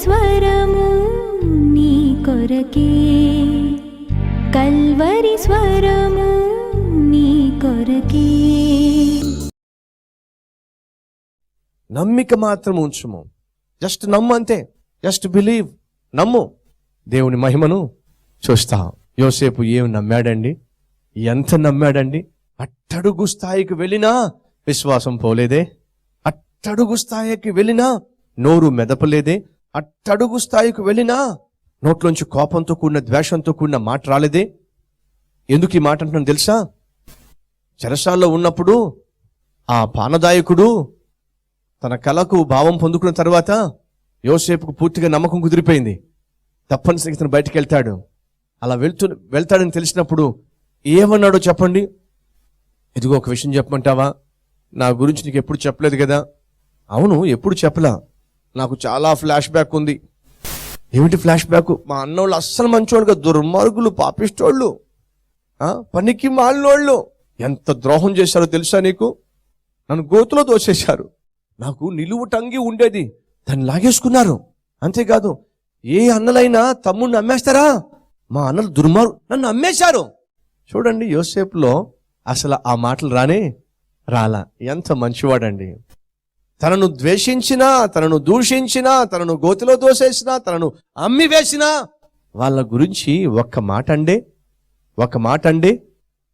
స్వరము నీ కొరకే, కల్వరి స్వరము నీ కొరకే. నమ్మిక మాత్రం ఉంచుము. జస్ట్ నమ్ము అంతే. Just believe. నమ్ము, దేవుని మహిమను చూస్తావు. యోసేపు ఏం నమ్మాడండి? ఎంత నమ్మాడండి? అట్టడుగు స్థాయికి వెళ్ళినా విశ్వాసం పోలేదే. అట్టడుగు స్థాయికి వెళ్ళినా నోరు మెదపలేదే. అట్టడుగు స్థాయికి వెళ్ళినా నోట్లోంచి కోపంతో కూడిన, ద్వేషంతో కూడిన మాట రాలేదే. ఎందుకు ఈ మాట అంటున్నాను తెలుసా? చెరసాల్లో ఉన్నప్పుడు ఆ పానదాయకుడు తన కళకు భావం పొందుకున్న తర్వాత యోసేపుకు పూర్తిగా నమ్మకం కుదిరిపోయింది. తప్పనిసరిగా తను బయటికి వెళ్తాడు. అలా వెళ్తాడని తెలిసినప్పుడు ఏమన్నాడో చెప్పండి. ఇదిగో ఒక విషయం చెప్పమంటావా? నా గురించి నీకు ఎప్పుడు చెప్పలేదు కదా. అవును, ఎప్పుడు చెప్పలా. నాకు చాలా ఫ్లాష్ బ్యాక్ ఉంది. ఏమిటి ఫ్లాష్ బ్యాక్? మా అన్నోళ్ళు అస్సలు మంచోళ్ళుగా, దుర్మార్గులు, పాపిష్టోళ్ళు, పనికి మాలినోళ్ళు. ఎంత ద్రోహం చేశారో తెలుసా నీకు? నన్ను గోతులో దోసేశారు. నాకు నిలువు టంగి ఉండేది, దాన్ని లాగేసుకున్నారు. అంతేకాదు, ఏ అన్నలైనా తమ్ముడిని అమ్మేస్తారా? మా అన్నలు నన్ను అమ్మేశారు. చూడండి, యోసేపులో అసలు ఆ మాటలు రాలా. ఎంత మంచివాడండి. తనను ద్వేషించినా, తనను దూషించినా, తనను గోతిలో దోసేసినా, తనను అమ్మి వేసినా వాళ్ళ గురించి ఒక్క మాట అండే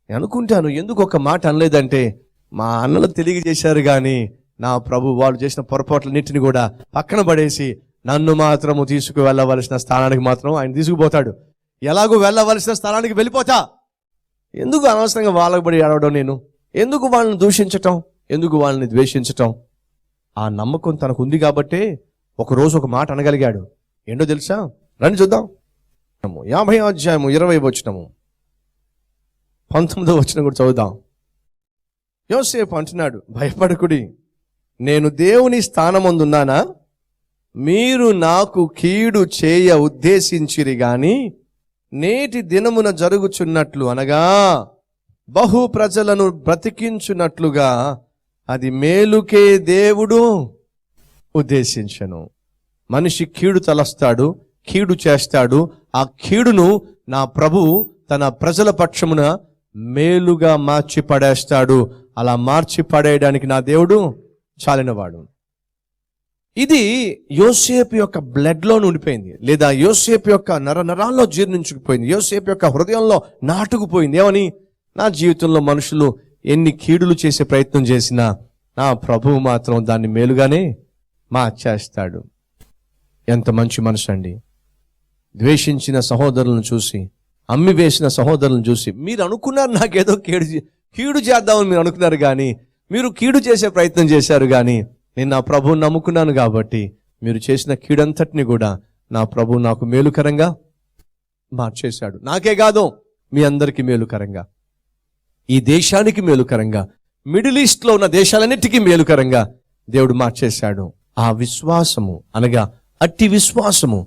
అనుకుంటాను. ఎందుకు ఒక మాట అనలేదంటే, మా అన్నలు తెలియజేశారు కానీ నా ప్రభు వాళ్ళు చేసిన పొరపాట్లన్నింటినీ కూడా పక్కన పడేసి నన్ను మాత్రము తీసుకువెళ్ళవలసిన స్థానానికి మాత్రం ఆయన తీసుకుపోతాడు. ఎలాగో వెళ్ళవలసిన స్థానానికి వెళ్ళిపోతా. ఎందుకు అనవసరంగా వాళ్ళకి పడి ఆడవడం? నేను ఎందుకు వాళ్ళని దూషించటం? ఎందుకు వాళ్ళని ద్వేషించటం? ఆ నమ్మకం తనకు ఉంది కాబట్టే ఒకరోజు ఒక మాట అనగలిగాడు. ఏంటో తెలుసా? రండి చూద్దాం. 50వ అధ్యాయము 20వ వచనము, 19వ వచనం కూడా చదువుదాం. యోసేపు అంటున్నాడు, భయపడకుడి, నేను దేవుని స్థానమందున్నానా? మీరు నాకు కీడు చేయ ఉద్దేశించిరి గాని నేటి దినమున జరుగుచున్నట్లు, అనగా బహు ప్రజలను బ్రతికించున్నట్లుగా అది మేలుకే దేవుడు ఉద్దేశించను. మనిషి కీడు తలస్తాడు, కీడు చేస్తాడు. ఆ కీడును నా ప్రభువు తన ప్రజల పక్షమున మేలుగా మార్చి పడేస్తాడు. అలా మార్చి పడేయడానికి నా దేవుడు చాలినవాడు. ఇది యోసేపు యొక్క బ్లడ్లో ఉండిపోయింది, లేదా యోసేపు యొక్క నరాల్లో జీర్ణించుకుపోయింది, యోసేపు యొక్క హృదయంలో నాటుకుపోయింది. ఏమని? నా జీవితంలో మనుషులు ఎన్ని కీడులు చేసే ప్రయత్నం చేసినా నా ప్రభువు మాత్రం దాన్ని మేలుగానే మార్చేస్తాడు. ఎంత మంచి మనసు అండి. ద్వేషించిన సహోదరులను చూసి, అమ్మి వేసిన సహోదరులను చూసి మీరు అనుకున్నారు నాకేదో కీడు చేద్దామని మీరు అనుకున్నారు, కానీ మీరు కీడు చేసే ప్రయత్నం చేశారు. కానీ నేను నా ప్రభువుని నమ్ముకున్నాను కాబట్టి మీరు చేసిన కీడంతటిని కూడా నా ప్రభువు నాకు మేలుకరంగా మార్చేశాడు. నాకే కాదు, మీ అందరికీ మేలుకరంగా, ఈ దేశానికి మేలుకరంగా, మిడిల్ ఈస్ట్ లో ఉన్న దేశాలన్నిటికీ మేలుకరంగా దేవుడు మార్చేశాడు. ఆ విశ్వాసము, అనగా అట్టి విశ్వాసము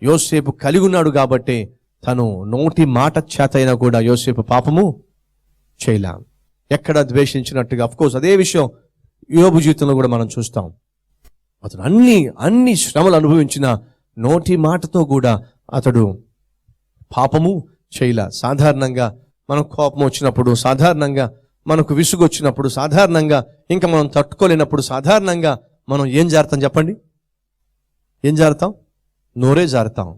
యోసేపు కలిగి ఉన్నాడు కాబట్టి తను నోటి మాట చేతైనా కూడా యోసేపు పాపము చేయలే. ఎక్కడ ద్వేషించినట్టుగా. అఫ్కోర్స్ అదే విషయం యోబు జీవితంలో కూడా మనం చూస్తాం. అతడు అన్ని శ్రమలు అనుభవించిన నోటి మాటతో కూడా అతడు పాపము చేయలే. సాధారణంగా మనకు కోపం వచ్చినప్పుడు, సాధారణంగా మనకు విసుగు వచ్చినప్పుడు, సాధారణంగా ఇంకా మనం తట్టుకోలేనప్పుడు సాధారణంగా మనం ఏం జారుతాం చెప్పండి? ఏం జారుతాం? నోరే జారుతాం.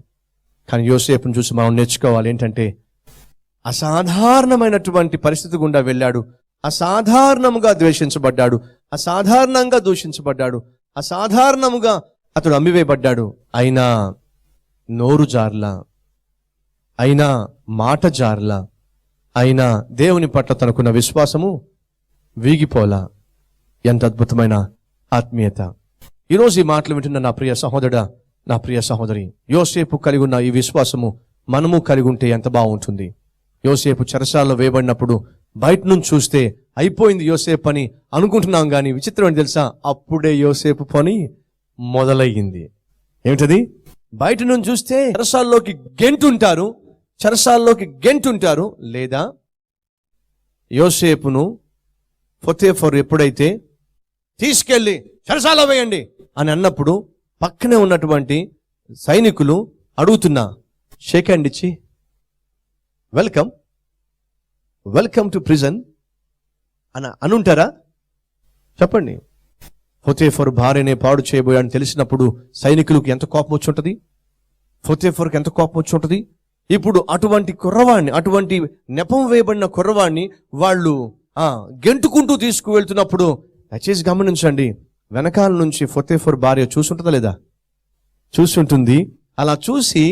కానీ యోసేపుని చూసి మనం నేర్చుకోవాలి ఏంటంటే, అసాధారణమైనటువంటి పరిస్థితి గుండా వెళ్ళాడు, అసాధారణముగా ద్వేషించబడ్డాడు, అసాధారణంగా దూషించబడ్డాడు, అసాధారణముగా అతడు అమ్మివేయబడ్డాడు. అయినా నోరు జార్లా, అయినా మాట జార్లా, అయినా దేవుని పట్ల తనకున్న విశ్వాసము వీగిపోలా. ఎంత అద్భుతమైన ఆత్మీయత! ఈరోజు ఈ మాటలు వింటున్న నా ప్రియ సహోదరుడా, నా ప్రియ సహోదరి, యోసేపు కలిగి ఉన్న ఈ విశ్వాసము మనము కలిగి ఉంటే ఎంత బాగుంటుంది. యోసేపు చెరసాలలో వేయబడినప్పుడు బయట నుంచి చూస్తే అయిపోయింది యోసేపు పని అనుకుంటున్నాం, కానీ విచిత్రం ఏంటి తెలుసా? అప్పుడే యోసేపు పని మొదలయ్యింది. ఏమిటది? బయట నుంచి చూస్తే చెరసాల్లోకి గెంటుంటారు, లేదా యోసేపును పొతీఫరు ఎప్పుడైతే తీసుకెళ్ళి చెరసాలలో వేయండి అని అన్నప్పుడు పక్కనే ఉన్నటువంటి సైనికులు అడుగుతున్నా షేక్ హ్యాండ్ ఇచ్చి వెల్కమ్ టు ప్రిజన్ అనుంటారా? చెప్పండి. పొతీఫరు భార్యనే పాడు చేయబోయాడని తెలిసినప్పుడు సైనికులకు ఎంత కోపం వచ్చి ఉంటుంది? పొతీఫరుకు ఎంత కోపం వచ్చి ఉంటుంది? ఇప్పుడు అటువంటి కుర్రవాణ్ణి, అటువంటి నెపం వేయబడిన కుర్రవాణ్ణి వాళ్ళు గెంటుకుంటూ తీసుకువెళ్తున్నప్పుడు దయచేసి గమనించండి, వెనకాల నుంచి పొతీఫరు భార్య చూసుంటుందా లేదా? చూసుంటుంది. అలా చూసి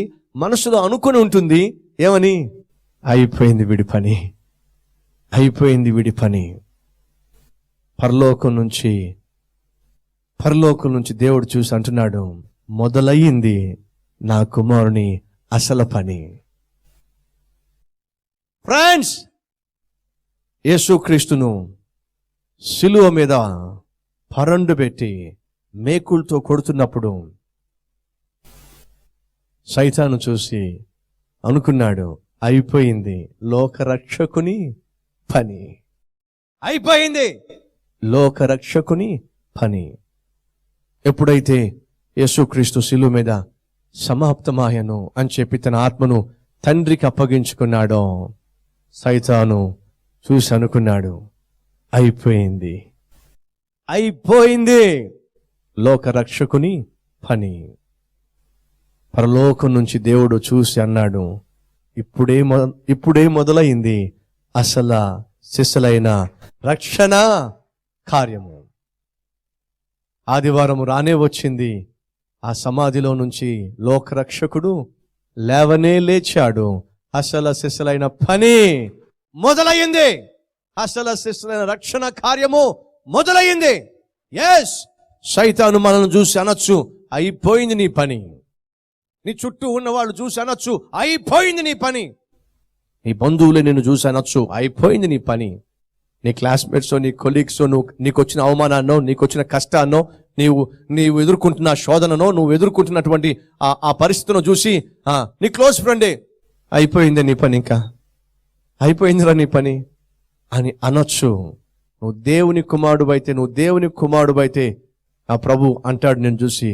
మనసులో అనుకుని ఉంటుంది ఏమని? అయిపోయింది వీడి పని. పరలోకం నుంచి దేవుడు చూసి అంటున్నాడు, మొదలయ్యింది నా కుమారుని అసలు పని. ఫ్రెండ్స్, యేసుక్రీస్తును సిలువ మీద పరండు పెట్టి మేకులతో కొడుతున్నప్పుడు సైతాను చూసి అనుకున్నాడు, అయిపోయింది లోకరక్షకుని పని. అయిపోయింది లోకరక్షకుని పని. ఎప్పుడైతే యేసుక్రీస్తు శిలువ మీద సమాప్తమాయను అని చెప్పి తన ఆత్మను తండ్రికి అప్పగించుకున్నాడో సైతాను చూసి అనుకున్నాడు, అయిపోయింది లోకరక్షకుని పని. పరలోకం నుంచి దేవుడు చూసి అన్నాడు, ఇప్పుడే మొదలైంది సిసలైన రక్షణ కార్యము. ఆదివారం రానే వచ్చింది. ఆ సమాధిలో నుంచి లోకరక్షకుడు లేచాడు. సిసలైన పని మొదలయ్యింది. సిసలైన రక్షణ కార్యము మొదలయ్యింది. ఎస్, సైతాను మనల్ని చూసి అనొచ్చు, అయిపోయింది నీ పని. నీ చుట్టూ ఉన్న వాళ్ళు చూసి అనొచ్చు, అయిపోయింది నీ పని. నీ బంధువులే నిన్ను చూసి అనొచ్చు, అయిపోయింది నీ పని. నీ క్లాస్మేట్సో, నీ కొలీగ్సో, నీకు వచ్చిన అవమానాన్నో, నీకు వచ్చిన కష్టాన్నో, నీవు ఎదుర్కొంటున్న శోధననో, నువ్వు ఎదుర్కొంటున్నటువంటి ఆ పరిస్థితిని చూసి నీ క్లోజ్ ఫ్రెండే, అయిపోయిందే నీ పని, ఇంకా అయిపోయిందిరా నీ పని అని అనొచ్చు. నువ్వు దేవుని కుమారుడు అయితే ఆ ప్రభు అంటాడు నేను చూసి,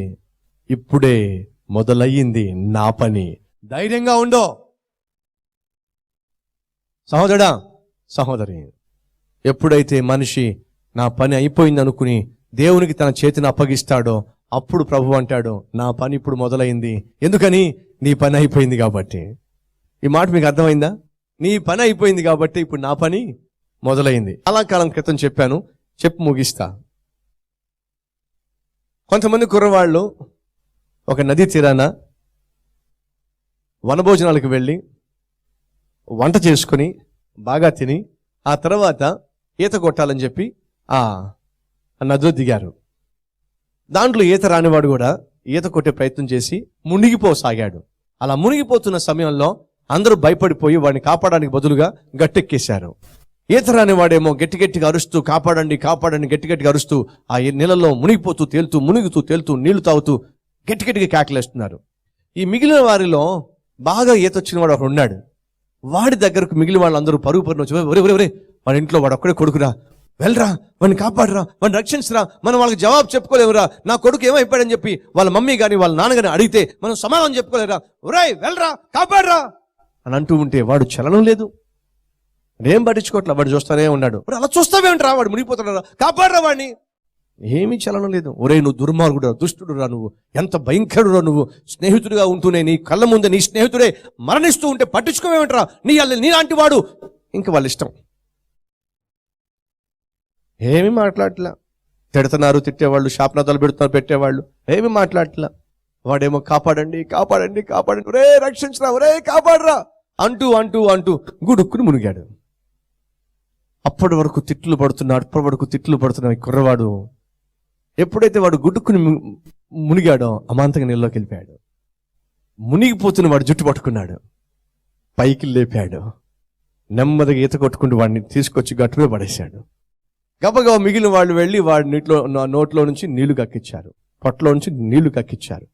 ఇప్పుడే మొదలయ్యింది నా పని. ధైర్యంగా ఉండో సహోదరా, సహోదరి. ఎప్పుడైతే మనిషి నా పని అయిపోయింది అనుకుని దేవునికి తన చేతిని అప్పగిస్తాడో అప్పుడు ప్రభు అంటాడు, నా పని ఇప్పుడు మొదలైంది. ఎందుకని? నీ పని అయిపోయింది కాబట్టి. ఈ మాట మీకు అర్థమైందా? నీ పని అయిపోయింది కాబట్టి ఇప్పుడు నా పని మొదలైంది. చాలా కాలం క్రితం చెప్పాను, ముగిస్తా. కొంతమంది కుర్రవాళ్ళు ఒక నది తీరాన వనభోజనాలకు వెళ్ళి వంట చేసుకుని బాగా తిని ఆ తర్వాత ఈత కొట్టాలని చెప్పి ఆ నదిలో దిగారు. దాంట్లో ఈత రానివాడు కూడా ఈత కొట్టే ప్రయత్నం చేసి మునిగిపోసాగాడు. అలా మునిగిపోతున్న సమయంలో అందరూ భయపడిపోయి వాడిని కాపాడడానికి బదులుగా గట్టెక్కేశారు. ఈత రానివాడేమో గట్టిగా అరుస్తూ కాపాడండి గట్టిగా అరుస్తూ ఆ నీళ్ళలో మునిగిపోతూ తేలుతూ నీళ్లు తాగుతూ గట్టిగా కేకలేస్తున్నారు. ఈ మిగిలిన వారిలో బాగా ఈత వచ్చిన వాడు ఒకడు ఉన్నాడు. వాడి దగ్గరకు మిగిలిన వాళ్ళందరూ పరుగు వచ్చి, ఒరే వాడి ఇంట్లో వాడు ఒక్కడే కొడుకురా, వెళ్ళరా, వాడిని కాపాడరా, వాడిని రక్షించరా, మనం వాళ్ళకి జవాబు చెప్పుకోలేవురా, నా కొడుకు ఏమైపోయాడని చెప్పి వాళ్ళ మమ్మీ కానీ వాళ్ళ నాన్న కానీ అడిగితే మనం సమాధానం చెప్పుకోలేరా, ఒరే వెళ్ళరా, కాపాడరా అని అంటూ ఉంటే వాడు చలనం లేదు, ఏం పట్టించుకోవట్లా. వాడు చూస్తానే ఉన్నాడు. అలా చూస్తావేంట్రా, వాడు మునిగిపోతున్నారా, కాపాడరా వాడిని. ఏమీ చలనం లేదు. ఒరే నువ్వు దుర్మార్గుడు, దుష్టుడురా, నువ్వు ఎంత భయంకరురా, నువ్వు స్నేహితుడిగా ఉంటూనే నీ కళ్ళ ముందే నీ స్నేహితుడే మరణిస్తూ ఉంటే పట్టించుకోవేమంటరా, నీలాంటి వాడు. ఇంకా వాళ్ళ ఇష్టం, ఏమీ మాట్లాడట్లా. తిడుతున్నారు, తిట్టేవాళ్ళు, శాపనాదాలు పెడుతున్నారు, పెట్టేవాళ్ళు, ఏమీ మాట్లాడట్లా. వాడేమో కాపాడండి ఒరే రక్షించరా, ఒరే కాపాడరా అంటూ గుడుక్కుని మునిగాడు. అప్పటి వరకు తిట్లు పడుతున్నాడు ఈ కుర్రవాడు. ఎప్పుడైతే వాడు గుడ్డుకుని మునిగాడో అమాంతంగా నీళ్ళలోకి వెళ్ళిపోయాడు. మునిగిపోతున్న వాడు జుట్టు పట్టుకున్నాడు, పైకి లేపాడు, నెమ్మదిగా ఈత కొట్టుకుంటూ వాడిని తీసుకొచ్చి గట్టులో పడేశాడు. గబగబా మిగిలిన వాళ్ళు వెళ్ళి వాడి నోట్లో నుంచి నీళ్లు కక్కిచ్చారు, పొట్టలో నుంచి నీళ్లు కక్కిచ్చారు.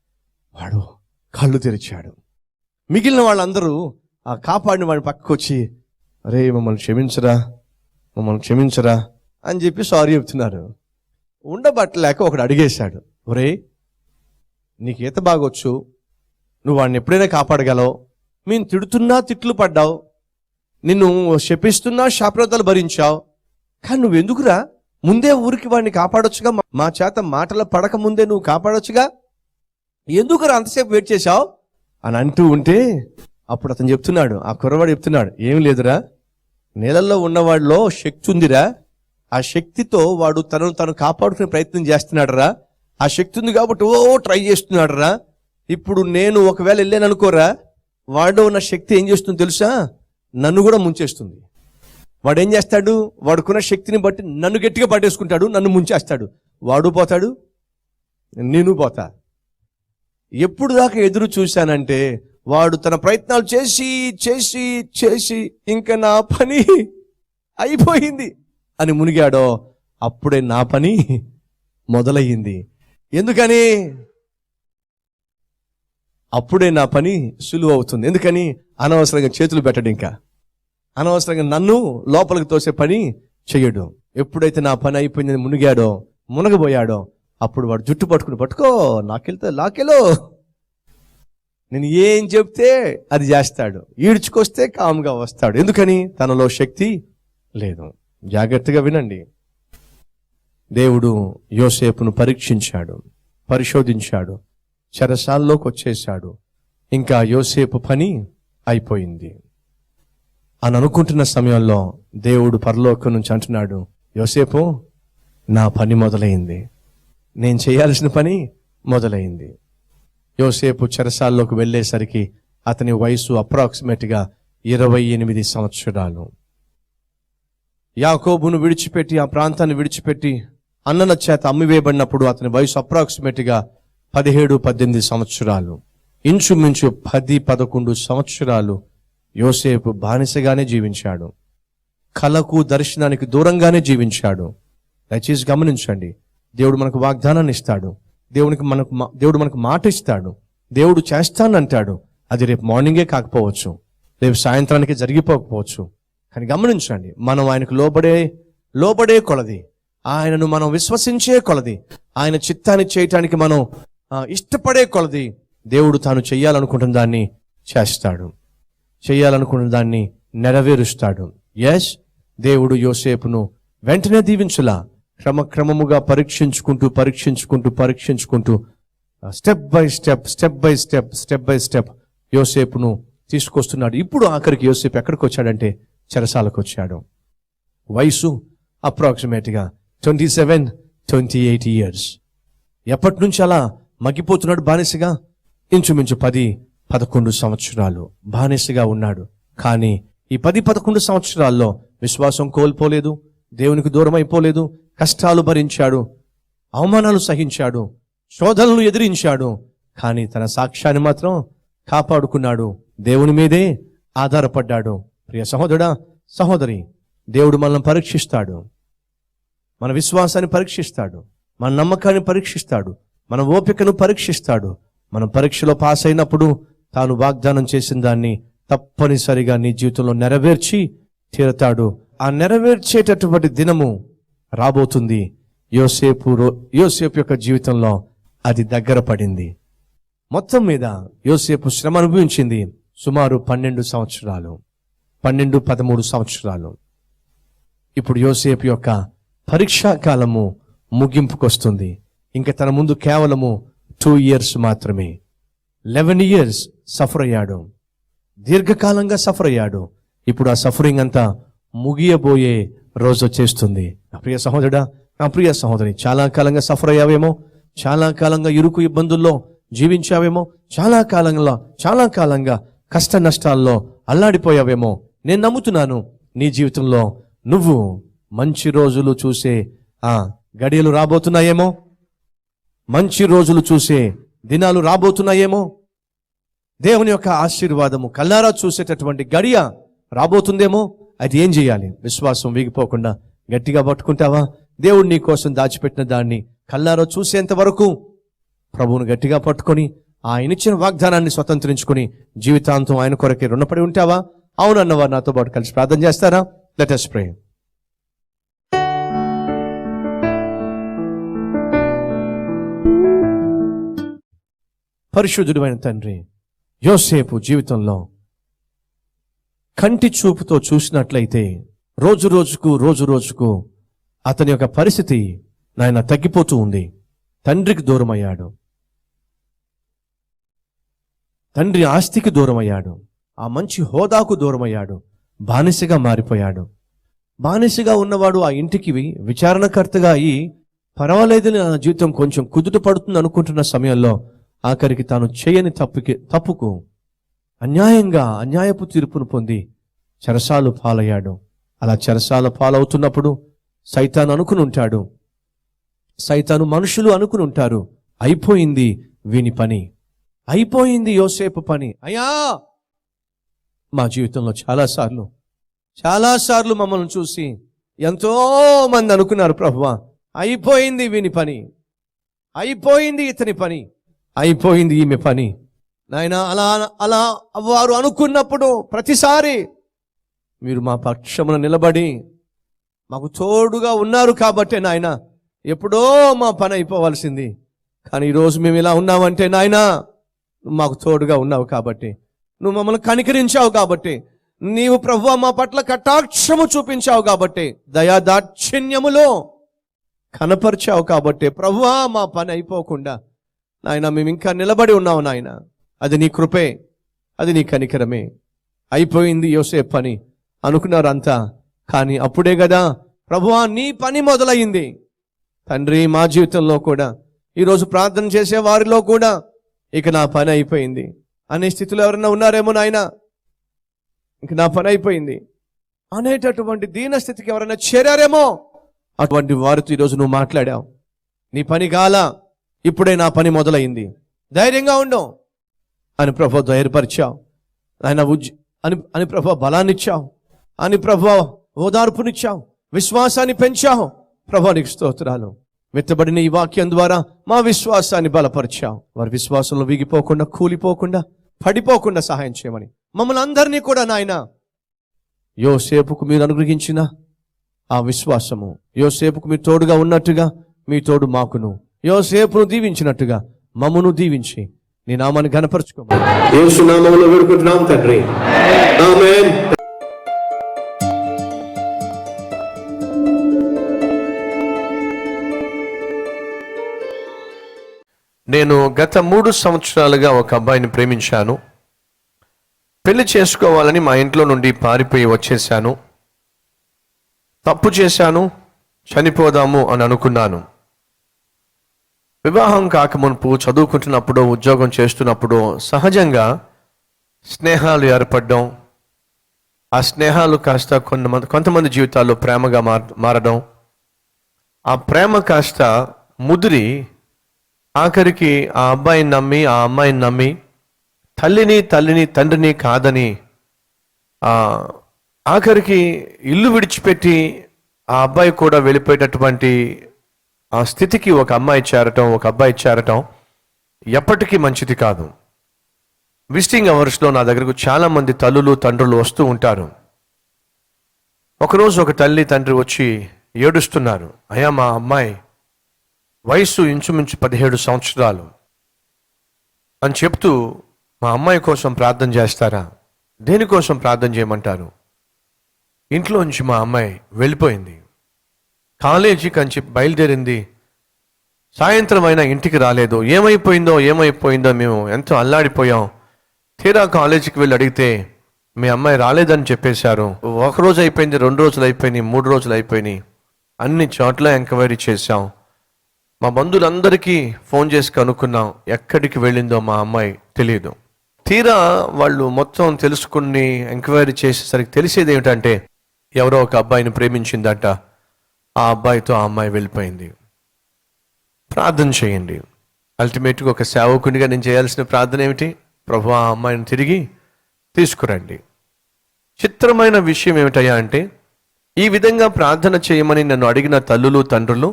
వాడు కళ్ళు తెరిచాడు. మిగిలిన వాళ్ళందరూ ఆ కాపాడిన వాడిని పక్కకు వచ్చి, అరే మమ్మల్ని క్షమించరా అని చెప్పి సారీ చెప్తున్నారు. ఉండబట్టలేక ఒకడు అడిగేశాడు, ఒరే నీకు ఈత బాగొచ్చు, నువ్వు వాడిని ఎప్పుడైనా కాపాడగలవు. మేము తిడుతున్నా తిట్లు పడ్డావు, నిన్ను శపిస్తున్నా శాపనార్థాలు భరించావు, కానీ నువ్వెందుకురా ముందే ఊరికి వాడిని కాపాడొచ్చుగా, మా చేత మాటలు పడక ముందే నువ్వు కాపాడొచ్చుగా, ఎందుకురా అంతసేపు వెయిట్ చేశావు అని అంటూ ఉంటే అప్పుడు అతను చెప్తున్నాడు, ఆ కుర్రవాడు చెప్తున్నాడు, ఏం లేదురా, నీళ్ళల్లో ఉన్నవాడిలో శక్తి ఉందిరా, ఆ శక్తితో వాడు తను కాపాడుకునే ప్రయత్నం చేస్తున్నాడు రా, ఆ శక్తి ఉంది కాబట్టి ట్రై చేస్తున్నాడు రా. ఇప్పుడు నేను ఒకవేళ వెళ్ళాను అనుకోరా, వాడు ఉన్న శక్తి ఏం చేస్తుంది తెలుసా, నన్ను కూడా ముంచేస్తుంది. వాడు ఏం చేస్తాడు, వాడుకున్న శక్తిని బట్టి నన్ను గట్టిగా పట్టేసుకుంటాడు, నన్ను ముంచేస్తాడు, వాడు పోతాడు, నేను పోతా. ఎప్పుడు దాకా ఎదురు చూశానంటే వాడు తన ప్రయత్నాలు చేసి చేసి చేసి ఇంకా నా పని అయిపోయింది అని మునిగాడో అప్పుడే నా పని మొదలయ్యింది. ఎందుకని? అప్పుడే నా పని సులువు అవుతుంది. ఎందుకని? అనవసరంగా చేతులు పెట్టడు, ఇంకా అనవసరంగా నన్ను లోపలికి తోసే పని చెయ్యడు. ఎప్పుడైతే నా పని అయిపోయిందని మునిగాడో, మునగబోయాడో, అప్పుడు వాడు జుట్టు పట్టుకో, లాకెలో నేను ఏం చెప్తే అది చేస్తాడు, ఈడ్చుకొస్తే కామ్గా వస్తాడు. ఎందుకని? తనలో శక్తి లేదు. జాగ్రత్తగా వినండి. దేవుడు యోసేపును పరీక్షించాడు, పరిశోధించాడు, చెరసాల్లోకి వచ్చేశాడు. ఇంకా యోసేపు పని అయిపోయింది అని అనుకుంటున్న సమయంలో దేవుడు పరలోకం నుంచి అంటున్నాడు, యోసేపు, నా పని మొదలైంది, నేను చేయాల్సిన పని మొదలైంది. యోసేపు చెరసాల్లోకి వెళ్ళేసరికి అతని వయసు అప్రాక్సిమేట్గా 28 సంవత్సరాలు. యాకోబును విడిచిపెట్టి, ఆ ప్రాంతాన్ని విడిచిపెట్టి అన్నల చేత అమ్మివేయబడినప్పుడు అతని వయసు అప్రాక్సిమేట్గా 17-18 సంవత్సరాలు. ఇంచుమించు 10-11 సంవత్సరాలు యోసేపు బానిసగానే జీవించాడు, కలకు దర్శనానికి దూరంగానే జీవించాడు. దయచేసి గమనించండి, దేవుడు మనకు వాగ్దానాన్ని ఇస్తాడు, దేవుడు మనకు మాట ఇస్తాడు, దేవుడు చేస్తానంటాడు. అది రేపు మార్నింగే కాకపోవచ్చు, రేపు సాయంత్రానికి జరిగిపోకపోవచ్చు. కానీ గమనించండి, మనం ఆయనకు లోబడే కొలది, ఆయనను మనం విశ్వసించే కొలది, ఆయన చిత్తాన్ని చేయటానికి మనం ఇష్టపడే కొలది దేవుడు తాను చెయ్యాలనుకుంటున్న దాన్ని చేస్తాడు, చెయ్యాలనుకున్న దాన్ని నెరవేరుస్తాడు. ఎస్, దేవుడు యోసేపును వెంటనే దీవించులా, క్రమక్రమముగా పరీక్షించుకుంటూ స్టెప్ బై స్టెప్ యోసేపును తీసుకొస్తున్నాడు. ఇప్పుడు ఆఖరికి యోసేపు ఎక్కడికి వచ్చాడంటే చెరసాలకు వచ్చాడు. వయసు అప్రాక్సిమేట్గా 27-28 ఇయర్స్. ఎప్పటి నుంచి అలా మగ్గిపోతున్నాడు బానిసగా? ఇంచుమించు 10-11 సంవత్సరాలు బానిసగా ఉన్నాడు. కానీ ఈ 10-11 సంవత్సరాల్లో విశ్వాసం కోల్పోలేదు, దేవునికి దూరం అయిపోలేదు, కష్టాలు భరించాడు, అవమానాలు సహించాడు, శోధనలు ఎదిరించాడు. కానీ తన సాక్ష్యాన్ని మాత్రం కాపాడుకున్నాడు, దేవుని మీదే ఆధారపడ్డాడు. ప్రియ సహోదరుడా, సహోదరి, దేవుడు మనల్ని పరీక్షిస్తాడు, మన విశ్వాసాన్ని పరీక్షిస్తాడు, మన నమ్మకాన్ని పరీక్షిస్తాడు, మన ఓపికను పరీక్షిస్తాడు. మనం పరీక్షలో పాస్ అయినప్పుడు తాను వాగ్దానం చేసిన దాన్ని తప్పనిసరిగా నీ జీవితంలో నెరవేర్చి తీరతాడు. ఆ నెరవేర్చేటటువంటి దినము రాబోతుంది. యోసేపు యొక్క జీవితంలో అది దగ్గర పడింది. మొత్తం మీద యోసేపు శ్రమ అనుభవించింది సుమారు 12 సంవత్సరాలు, 12-13 సంవత్సరాలు. ఇప్పుడు యోసేపు యొక్క పరీక్షా కాలము ముగింపుకొస్తుంది. ఇంకా తన ముందు కేవలము 2 years మాత్రమే. 11 years సఫర్ అయ్యాడు, దీర్ఘకాలంగా సఫర్ అయ్యాడు. ఇప్పుడు ఆ సఫరింగ్ అంతా ముగియబోయే రోజు వచ్చేస్తుంది. నా ప్రియ సహోదరుడా, నా ప్రియ సహోదరి, చాలా కాలంగా సఫర్ అయ్యావేమో, చాలా కాలంగా ఇరుకు ఇబ్బందుల్లో జీవించావేమో, చాలా కాలంగా కష్ట నష్టాల్లో అల్లాడిపోయావేమో. నేను నమ్ముతున్నాను నీ జీవితంలో నువ్వు మంచి రోజులు చూసే గడియలు రాబోతున్నాయేమో, మంచి రోజులు చూసే దినాలు రాబోతున్నాయేమో, దేవుని యొక్క ఆశీర్వాదము కల్లారా చూసేటటువంటి గడియ రాబోతుందేమో. అది ఏం చేయాలి? విశ్వాసం వీగిపోకుండా గట్టిగా పట్టుకుంటావా? దేవుడు నీ కోసం దాచిపెట్టిన దాన్ని కల్లారా చూసేంత వరకు ప్రభువును గట్టిగా పట్టుకొని ఆయన ఇచ్చిన వాగ్దానాన్ని స్వతంత్రించుకొని జీవితాంతం ఆయన కొరకే రుణపడి ఉంటావా? అవునన్నవారు నాతో పాటు కలిసి ప్రార్థన చేస్తారా? Let us pray. పరిశుద్ధుడైన తండ్రి, యోసేపు జీవితంలో కంటి చూపుతో చూసినట్లయితే రోజు రోజుకు అతని యొక్క పరిస్థితి నాయన తగ్గిపోతూ ఉంది. తండ్రికి దూరమయ్యాడు, తండ్రి ఆస్తికి దూరమయ్యాడు, ఆ మంచి హోదాకు దూరమయ్యాడు, బానిసగా మారిపోయాడు. బానిసగా ఉన్నవాడు ఆ ఇంటికి విచారణకర్తగా అయి పర్వాలేదు నా జీవితం కొంచెం కుదుట పడుతుంది అనుకుంటున్న సమయంలో ఆఖరికి తాను చేయని తప్పుకు అన్యాయపు తీర్పును పొంది చెరసాలు పాలయ్యాడు. అలా చెరసాల పాలవుతున్నప్పుడు సైతాను అనుకుని ఉంటాడు, సైతాను మనుషులు అనుకుని ఉంటారు, అయిపోయింది వీని పని, అయిపోయింది యోసేపు పని. అయ్యా, మా జీవితంలో చాలాసార్లు మమ్మల్ని చూసి ఎంతో మంది అనుకున్నారు, ప్రభువా అయిపోయింది వీని పని, అయిపోయింది ఇతని పని, అయిపోయింది ఈమె పని. నాయన అలా వారు అనుకున్నప్పుడు ప్రతిసారి మీరు మా పక్షమున నిలబడి మాకు తోడుగా ఉన్నారు కాబట్టే నాయన ఎప్పుడో మా పని అయిపోవాల్సింది. కానీ ఈరోజు మేము ఇలా ఉన్నామంటే నాయన మాకు తోడుగా ఉన్నావు కాబట్టి, నువ్వు మమ్మల్ని కనికరించావు కాబట్టి, నీవు ప్రభువా మా పట్ల కటాక్షము చూపించావు కాబట్టి, దయాదాక్షిణ్యములో కనపరిచావు కాబట్టి ప్రభువా మా పని అయిపోకుండా నాయన మేము ఇంకా నిలబడి ఉన్నావు నాయన. అది నీ కృపే, అది నీ కనికరమే. అయిపోయింది యోసేపు పని అనుకున్నారు అంతా, కానీ అప్పుడే కదా ప్రభువా నీ పని మొదలయ్యింది. తండ్రి, మా జీవితంలో కూడా ఈరోజు ప్రార్థన చేసే వారిలో కూడా ఇక నా పని అయిపోయింది అనే స్థితిలో ఎవరైనా ఉన్నారేమో నాయన, ఇక నా పని అయిపోయింది అనేటటువంటి దీన స్థితికి ఎవరైనా చేరారేమో, అటువంటి వారితో ఈరోజు నువ్వు మాట్లాడావు. నీ పని గాల, ఇప్పుడే నా పని మొదలైంది, ధైర్యంగా ఉండు అని ప్రభు ధైర్యపరిచావు ఆయన, అని ప్రభు బలాన్నిచ్చావు, అని ప్రభు ఓదార్పునిచ్చావు, విశ్వాసాన్ని పెంచావు. ప్రభు నీకు స్తోత్రాలు. విత్తబడిన ఈ వాక్యం ద్వారా మా విశ్వాసాన్ని బలపరిచావు. వారి విశ్వాసంలో వీగిపోకుండా, కూలిపోకుండా, పడిపోకుండా సహాయం చేయమని మమ్మల్ని అందరినీ కూడా నాయన యోసేపుకు మీరు అనుగ్రహించిన ఆ విశ్వాసము, యోసేపుకు మీరు తోడుగా ఉన్నట్టుగా మీ తోడు మాకును, యోసేపును దీవించినట్టుగా మమ్మను దీవించి నీ నామాన్ని ఘనపరచుకోమని యేసు నామములో వేడుకుంటున్నాం తండ్రి, ఆమేన్. నేను గత 3 సంవత్సరాలుగా ఒక అబ్బాయిని ప్రేమించాను. పెళ్లి చేసుకోవాలని మా ఇంట్లో నుండి పారిపోయి వచ్చేసాను. తప్పు చేశాను, చనిపోదాము అని అనుకున్నాను. వివాహం కాకమునుపు చదువుకుంటున్నప్పుడు, ఉద్యోగం చేస్తున్నప్పుడు సహజంగా స్నేహాలు ఏర్పడడం, ఆ స్నేహాలు కాస్త కొంతమంది జీవితాల్లో ప్రేమగా మారడం, ఆ ప్రేమ కాస్త ముదిరి ఆఖరికి ఆ అబ్బాయిని నమ్మి, ఆ అమ్మాయిని నమ్మి, తల్లిని తండ్రిని కాదని ఆఖరికి ఇల్లు విడిచిపెట్టి ఆ అబ్బాయి కూడా వెళ్ళిపోయేటటువంటి ఆ స్థితికి ఒక అమ్మాయి చేరటం, ఒక అబ్బాయి చేరటం ఎప్పటికీ మంచిది కాదు. విజిటింగ్ అవర్స్లో నా దగ్గరకు చాలామంది తల్లులు తండ్రులు వస్తూ ఉంటారు. ఒకరోజు ఒక తల్లి తండ్రి వచ్చి ఏడుస్తున్నారు, అయ్యా మా అమ్మాయి వయసు ఇంచుమించు 17 సంవత్సరాలు అని చెప్తూ, మా అమ్మాయి కోసం ప్రార్థన చేస్తారా? దేనికోసం ప్రార్థన చేయమంటారు? ఇంట్లోంచి మా అమ్మాయి వెళ్ళిపోయింది, కాలేజీకి అని చెప్పి బయలుదేరింది, సాయంత్రం అయినా ఇంటికి రాలేదు. ఏమైపోయిందో మేము ఎంతో అల్లాడిపోయాం. తీరా కాలేజీకి వెళ్ళి అడిగితే మీ అమ్మాయి రాలేదని చెప్పేశారు. 1 రోజు అయిపోయింది, 2 రోజులు అయిపోయినాయి, 3 రోజులు అయిపోయినాయి. అన్ని చోట్ల ఎంక్వైరీ చేశాం. మా బంధువులందరికీ ఫోన్ చేసి కనుక్కున్నాం, ఎక్కడికి వెళ్ళిందో మా అమ్మాయి తెలియదు. తీరా వాళ్ళు మొత్తం తెలుసుకుని ఎంక్వైరీ చేసేసరికి తెలిసేది ఏమిటంటే ఎవరో ఒక అబ్బాయిని ప్రేమించిందట, ఆ అబ్బాయితో ఆ అమ్మాయి వెళ్ళిపోయింది. ప్రార్థన చేయండి. అల్టిమేట్గా ఒక సేవకునిగా నేను చేయాల్సిన ప్రార్థన ఏమిటి? ప్రభు ఆ అమ్మాయిని తిరిగి తీసుకురండి. చిత్రమైన విషయం ఏమిటయ్యా అంటే, ఈ విధంగా ప్రార్థన చేయమని నన్ను అడిగిన తల్లులు తండ్రులు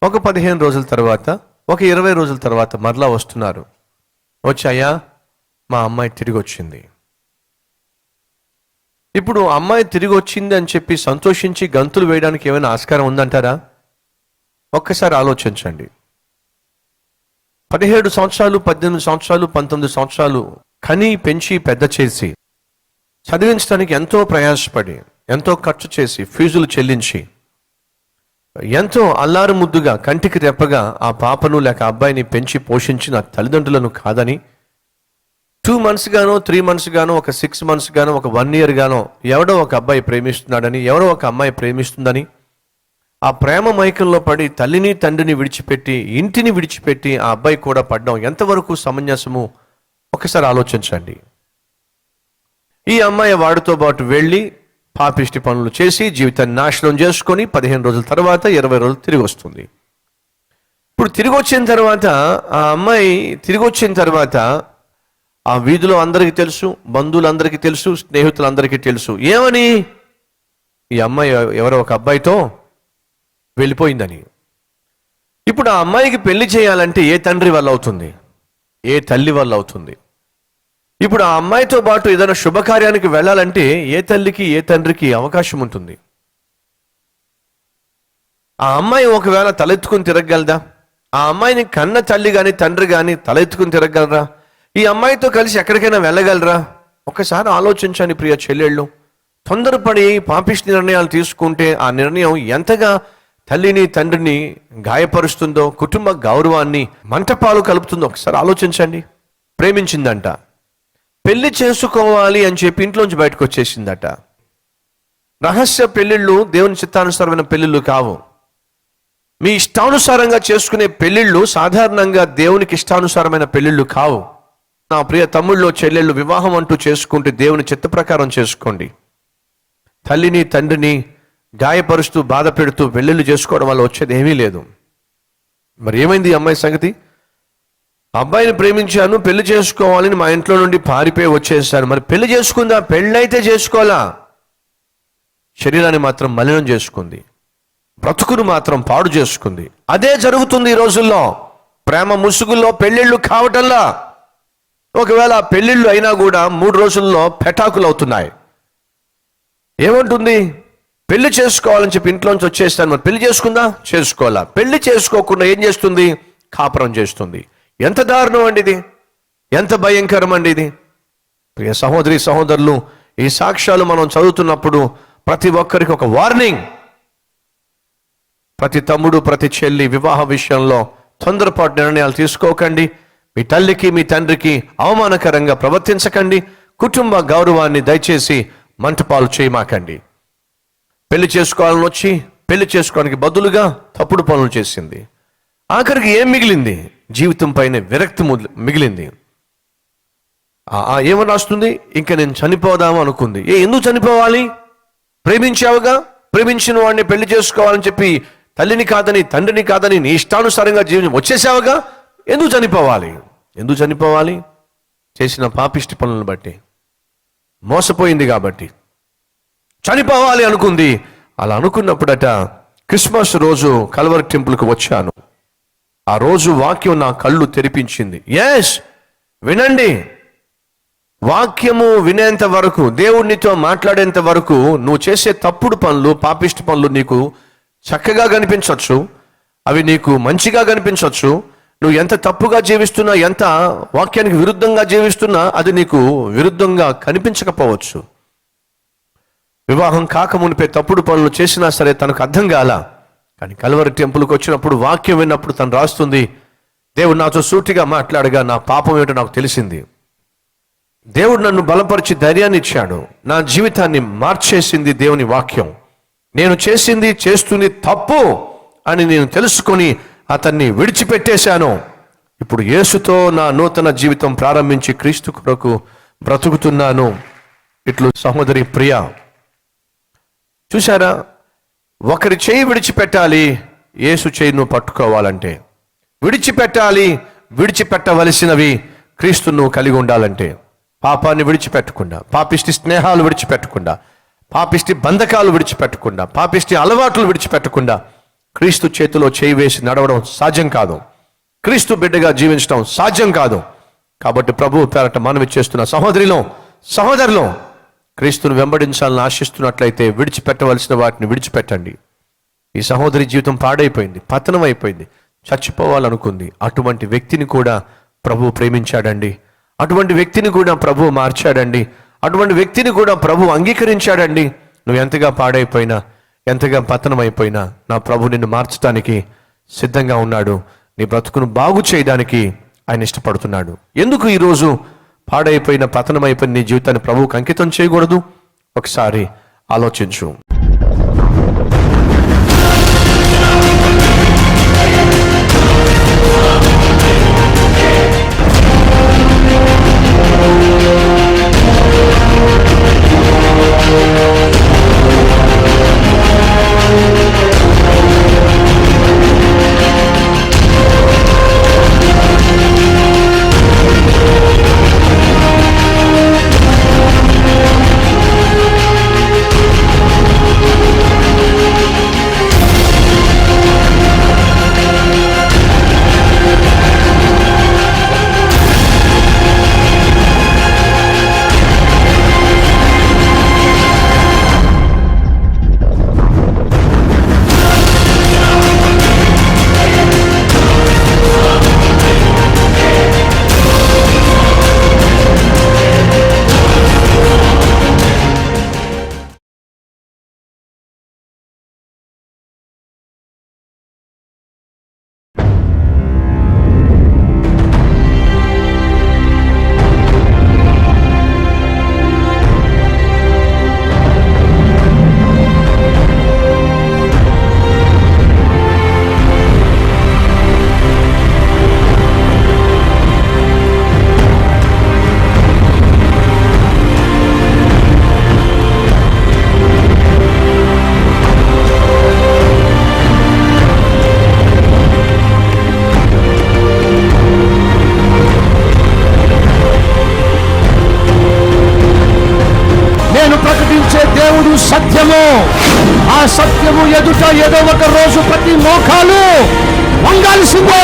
ఒక 15 రోజుల తర్వాత, ఒక 20 రోజుల తర్వాత మరలా వస్తున్నారు. వచ్చాయా, మా అమ్మాయి తిరిగి వచ్చింది. ఇప్పుడు అమ్మాయి తిరిగి వచ్చింది అని చెప్పి సంతోషించి గంతులు వేయడానికి ఏమైనా ఆస్కారం ఉందంటారా? ఒక్కసారి ఆలోచించండి. 17 సంవత్సరాలు, 18 సంవత్సరాలు, 19 సంవత్సరాలు కని పెంచి పెద్ద చేసి చదివించడానికి ఎంతో ప్రయాసపడి ఎంతో ఖర్చు చేసి ఫీజులు చెల్లించి ఎంతో అల్లారు ముద్దుగా కంటికి రెప్పగా ఆ పాపను లేక అబ్బాయిని పెంచి పోషించిన తల్లిదండ్రులను కాదని 2 months గానో 3 months గానో ఒక 6 months గానో ఒక 1 year గానో ఎవడో ఒక అబ్బాయి ప్రేమిస్తున్నాడని ఎవరో ఒక అమ్మాయి ప్రేమిస్తుందని ఆ ప్రేమ మైకంలో పడి తల్లిని తండ్రిని విడిచిపెట్టి ఇంటిని విడిచిపెట్టి ఆ అబ్బాయి కూడా పడ్డం ఎంతవరకు సమంజసము ఒకసారి ఆలోచించండి. ఈ అమ్మాయి వాడితో పాటు వెళ్ళి పాపిష్టి పనులు చేసి జీవితాన్ని నాశనం చేసుకొని 15 రోజుల తర్వాత 20 రోజులు తిరిగి వస్తుంది. ఇప్పుడు తిరిగి వచ్చిన తర్వాత ఆ అమ్మాయి తిరిగి వచ్చిన తర్వాత ఆ వీధిలో అందరికీ తెలుసు, బంధువులందరికీ తెలుసు, స్నేహితులందరికీ తెలుసు ఏమని, ఈ అమ్మాయి ఎవరో ఒక అబ్బాయితో వెళ్ళిపోయిందని. ఇప్పుడు ఆ అమ్మాయికి పెళ్లి చేయాలంటే ఏ తండ్రి వల్ల అవుతుంది, ఏ తల్లి వల్ల అవుతుంది? ఇప్పుడు ఆ అమ్మాయితో పాటు ఏదైనా శుభకార్యానికి వెళ్ళాలంటే ఏ తల్లికి ఏ తండ్రికి అవకాశం ఉంటుంది? ఆ అమ్మాయి ఒకవేళ తలెత్తుకుని తిరగగలదా? ఆ అమ్మాయిని కన్న తల్లి కానీ తండ్రి కానీ తలెత్తుకుని తిరగలరా? ఈ అమ్మాయితో కలిసి ఎక్కడికైనా వెళ్ళగలరా? ఒకసారి ఆలోచించండి ప్రియ చెల్లెళ్ళు. తొందరపడి పాపిష్టి నిర్ణయాలు తీసుకుంటే ఆ నిర్ణయం ఎంతగా తల్లిని తండ్రిని గాయపరుస్తుందో, కుటుంబ గౌరవాన్ని మంటపాలు కలుపుతుందో ఒకసారి ఆలోచించండి. ప్రేమించిందంట, పెళ్లి చేసుకోవాలి అని చెప్పి ఇంట్లోంచి బయటకు వచ్చేసిందట. రహస్య పెళ్లిళ్ళు దేవుని చిత్తానుసారమైన పెళ్లిళ్ళు కావు. మీ ఇష్టానుసారంగా చేసుకునే పెళ్లిళ్ళు సాధారణంగా దేవునికి ఇష్టానుసారమైన పెళ్లిళ్ళు కావు. నా ప్రియ తమ్ముళ్ళు చెల్లెళ్ళు, వివాహం అంటూ చేసుకుంటే దేవుని చిత్త ప్రకారం చేసుకోండి. తల్లిని తండ్రిని గాయపరుస్తూ బాధ పెడుతూ పెళ్లిళ్ళు చేసుకోవడం వల్ల వచ్చేది ఏమీ లేదు. మరి ఏమైంది ఈ అమ్మాయి సంగతి? అబ్బాయిని ప్రేమించాను, పెళ్లి చేసుకోవాలని మా ఇంట్లో నుండి పారిపోయి వచ్చేసాను. మరి పెళ్లి చేసుకుందా? పెళ్ళైతే చేసుకోవాలా? శరీరాన్ని మాత్రం మలినం చేసుకుంది, బ్రతుకును మాత్రం పాడు చేసుకుంది. అదే జరుగుతుంది ఈ రోజుల్లో. ప్రేమ ముసుగుల్లో పెళ్లిళ్ళు కావటంలా. ఒకవేళ పెళ్లిళ్ళు అయినా కూడా 3 రోజుల్లో పెటాకులు అవుతున్నాయి. ఏమంటుంది? పెళ్లి చేసుకోవాలని చెప్పి ఇంట్లోంచి వచ్చేస్తాను. మరి పెళ్లి చేసుకుందా? చేసుకోవాలా? పెళ్లి చేసుకోకుండా ఏం చేస్తుంది? కాపురం చేస్తుంది. ఎంత దారుణం అండి ఇది, ఎంత భయంకరం అండి ఇది. ప్రియ సహోదరి సహోదరులు, ఈ సాక్ష్యాలు మనం చదువుతున్నప్పుడు ప్రతి ఒక్కరికి ఒక వార్నింగ్. ప్రతి తమ్ముడు ప్రతి చెల్లి వివాహ విషయంలో తొందరపాటు నిర్ణయాలు తీసుకోకండి. మీ తల్లికి మీ తండ్రికి అవమానకరంగా ప్రవర్తించకండి. కుటుంబ గౌరవాన్ని దయచేసి మంటపాలు చేయమాకండి. పెళ్లి చేసుకోవాలని వచ్చి పెళ్లి చేసుకోవడానికి బదులుగా తప్పుడు పనులు చేసింది. ఆఖరికి ఏం మిగిలింది? జీవితం పైన విరక్తి మిగిలింది. ఏమని రాస్తుంది? ఇంకా నేను చనిపోదాము అనుకుంది. ఎందుకు చనిపోవాలి? ప్రేమించావుగా, ప్రేమించిన వాడిని పెళ్లి చేసుకోవాలని చెప్పి తల్లిని కాదని తండ్రిని కాదని నీ ఇష్టానుసారంగా జీవితం వచ్చేసావుగా, ఎందుకు చనిపోవాలి? ఎందుకు చనిపోవాలి? చేసిన పాపిష్టి పనులను బట్టి, మోసపోయింది కాబట్టి చనిపోవాలి అనుకుంది. అలా అనుకున్నప్పుడట క్రిస్మస్ రోజు కల్వరి టెంపుల్కి వచ్చాను. ఆ రోజు వాక్యం నా కళ్ళు తెరిపించింది. వినండి, వాక్యము వినేంత వరకు, దేవుడినితో మాట్లాడేంత వరకు నువ్వు చేసే తప్పుడు పనులు పాపిష్టి పనులు నీకు చక్కగా కనిపించవచ్చు, అవి నీకు మంచిగా కనిపించవచ్చు. నువ్వు ఎంత తప్పుగా జీవిస్తున్నా, ఎంత వాక్యానికి విరుద్ధంగా జీవిస్తున్నా అది నీకు విరుద్ధంగా కనిపించకపోవచ్చు. వివాహం కాకమునిపే తప్పుడు పనులు చేసినా సరే తనకు అర్థం కాల. కానీ కల్వరి టెంపుల్కి వచ్చినప్పుడు వాక్యం విన్నప్పుడు తను రాస్తుంది, దేవుడు నాతో సూటిగా మాట్లాడగా నా పాపం ఏమిటో నాకు తెలిసింది. దేవుడు నన్ను బలపరిచి ధైర్యాన్ని ఇచ్చాడు. నా జీవితాన్ని మార్చేసింది దేవుని వాక్యం. నేను చేసింది చేస్తుంది తప్పు అని నేను తెలుసుకొని అతన్ని విడిచిపెట్టేశాను. ఇప్పుడు యేసుతో నా నూతన జీవితం ప్రారంభించి క్రీస్తు కొరకు బ్రతుకుతున్నాను. ఇట్లు సహోదరి ప్రియ, చూశారా? ఒకరి చేయి విడిచిపెట్టాలి, యేసు చేయి నువ్వు పట్టుకోవాలంటే. విడిచిపెట్టాలి, విడిచిపెట్టవలసినవి క్రీస్తు నువ్వు కలిగి ఉండాలంటే. పాపాన్ని విడిచిపెట్టకుండా, పాపిష్టి స్నేహాలు విడిచిపెట్టకుండా, పాపిష్టి బంధకాలు విడిచిపెట్టకుండా, పాపిష్టి అలవాట్లు విడిచిపెట్టకుండా క్రీస్తు చేతిలో చేయి వేసి నడవడం సాధ్యం కాదు. క్రీస్తు బిడ్డగా జీవించడం సాధ్యం కాదు. కాబట్టి ప్రభువు పేరట మనవి చేస్తున్న సహోదరులు, క్రీస్తును వెంబడించాలని ఆశిస్తున్నట్లయితే విడిచిపెట్టవలసిన వాటిని విడిచిపెట్టండి. ఈ సహోదరి జీవితం పాడైపోయింది, పతనం అయిపోయింది, చచ్చిపోవాలనుకుంది. అటువంటి వ్యక్తిని కూడా ప్రభువు ప్రేమించాడండి. అటువంటి వ్యక్తిని కూడా ప్రభువు మార్చాడండి. అటువంటి వ్యక్తిని కూడా ప్రభువు అంగీకరించాడండి. నువ్వు ఎంతగా పాడైపోయినా, ఎంతగా పతనమైపోయినా నా ప్రభు నిన్ను మార్చడానికి సిద్ధంగా ఉన్నాడు. నీ బ్రతుకును బాగు చేయడానికి ఆయన ఇష్టపడుతున్నాడు. ఎందుకు ఈరోజు పాడైపోయిన, పతనమైపోయిన నీ జీవితాన్ని ప్రభువుకు అంకితం చేయకూడదు? ఒకసారి ఆలోచించు. దేవుడు సత్యము. ఆ సత్యము ఎదుట ఏదో ఒక రోజు ప్రతి మోకాలు వంగాల్సిందే.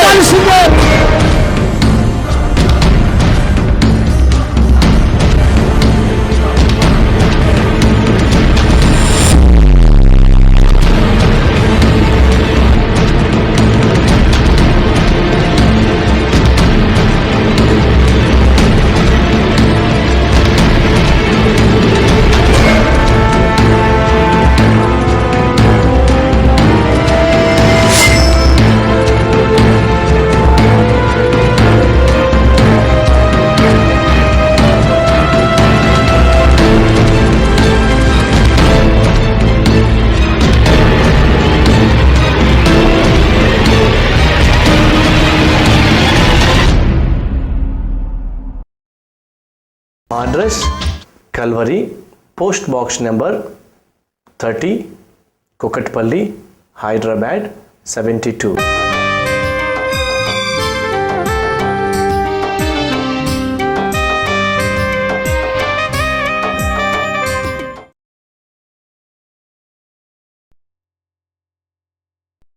Address Calvary, post box number 30, Kukatpally, Hyderabad 72.